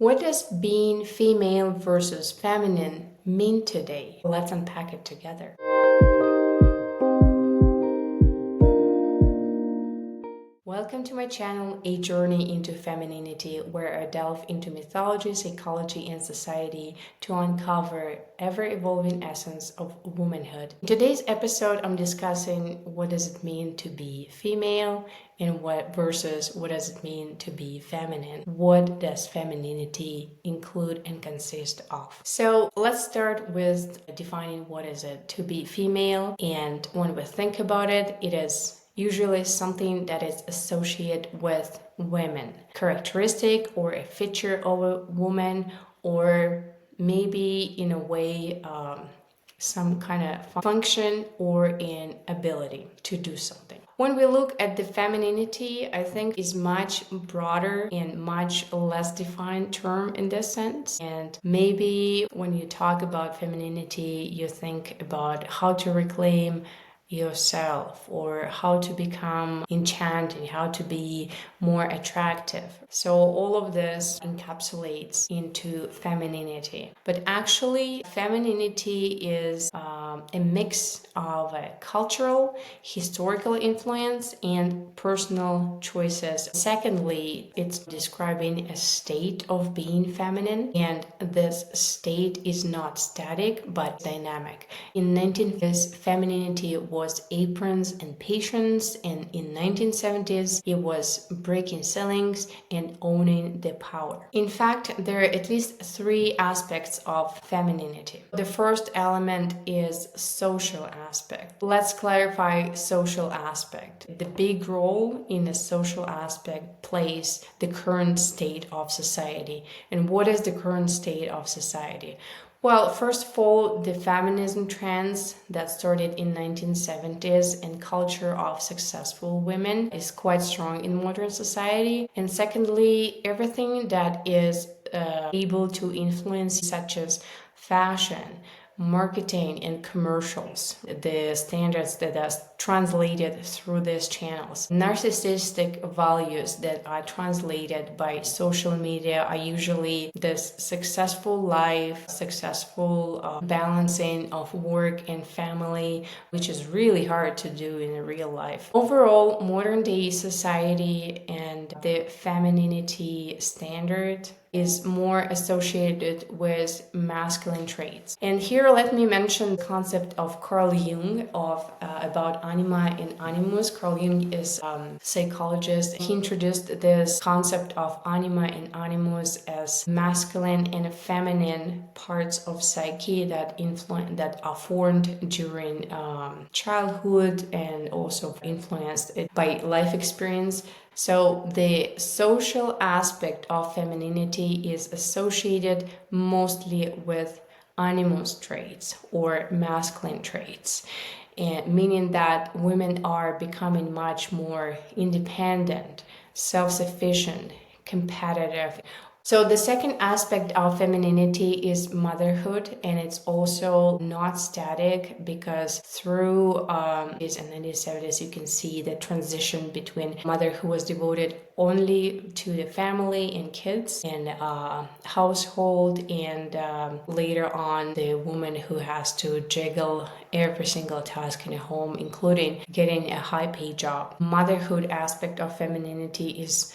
What does being female versus feminine mean today? Let's unpack it together. Welcome to my channel, A Journey into Femininity, where I delve into mythology, psychology, and society to uncover ever-evolving essence of womanhood. In today's episode, I'm discussing what does it mean to be female and what does it mean to be feminine? What does femininity include and consist of? So let's start with defining what is it to be female. And when we think about it, it is usually something that is associated with women, characteristic or a feature of a woman, or maybe in a way some kind of function or an ability to do something. When we look at the femininity, I think is much broader and much less defined term in this sense. And maybe when you talk about femininity, you think about how to reclaim yourself or how to become enchanting, how to be more attractive. So all of this encapsulates into femininity. But actually, femininity is a mix of cultural, historical influence, and personal choices. Secondly, it's describing a state of being feminine, and this state is not static but dynamic. In 1950s, femininity was aprons and patience, and in 1970s, it was breaking ceilings and owning the power. In fact, there are at least three aspects of femininity. The first element is social aspect. Let's clarify social aspect. The big role in the social aspect plays the current state of society. And what is the current state of society? Well, first of all, the feminism trends that started in 1970s and culture of successful women is quite strong in modern society. And secondly, everything that is able to influence, such as fashion, marketing, and commercials, the standards that are translated through these channels. Narcissistic values that are translated by social media are usually this successful life, successful balancing of work and family, which is really hard to do in real life. Overall, modern day society and the femininity standard is more associated with masculine traits. And here let me mention the concept of Carl Jung about anima and animus. Carl Jung is a psychologist. He introduced this concept of anima and animus as masculine and feminine parts of psyche that are formed during childhood and also influenced by life experience. So the social aspect of femininity is associated mostly with animus traits or masculine traits, and meaning that women are becoming much more independent, self-sufficient, competitive. So the second aspect of femininity is motherhood, and it's also not static because through these and 1970s you can see the transition between mother who was devoted only to the family and kids and household, and later on the woman who has to juggle every single task in a home, including getting a high-paid job. Motherhood aspect of femininity is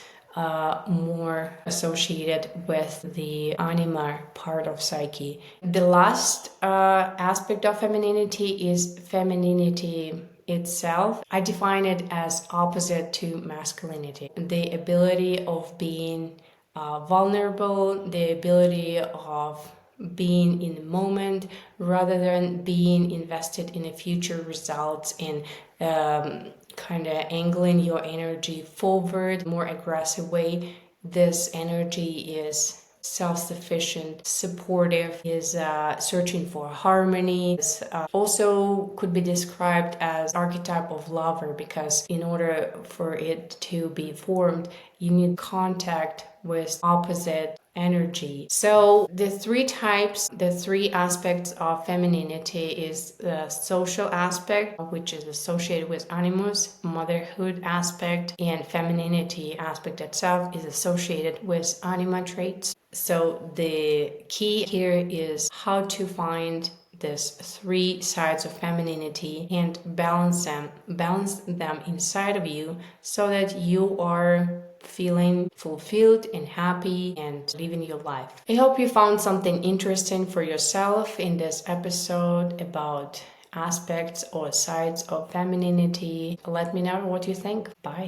more associated with the anima part of psyche. The last aspect of femininity is femininity itself. I define it as opposite to masculinity. The ability of being vulnerable, the ability of being in the moment rather than being invested in a future results in kind of angling your energy forward, more aggressive way. This energy is self-sufficient, supportive, is searching for harmony. This also could be described as archetype of lover, because in order for it to be formed, You need contact with opposite energy. So the three types, the three aspects of femininity is the social aspect, which is associated with animus, motherhood aspect, and femininity aspect itself is associated with anima traits. So the key here is how to find these three sides of femininity and balance them inside of you so that you are feeling fulfilled and happy and living your life. I hope you found something interesting for yourself in this episode about aspects or sides of femininity. Let me know what you think. Bye.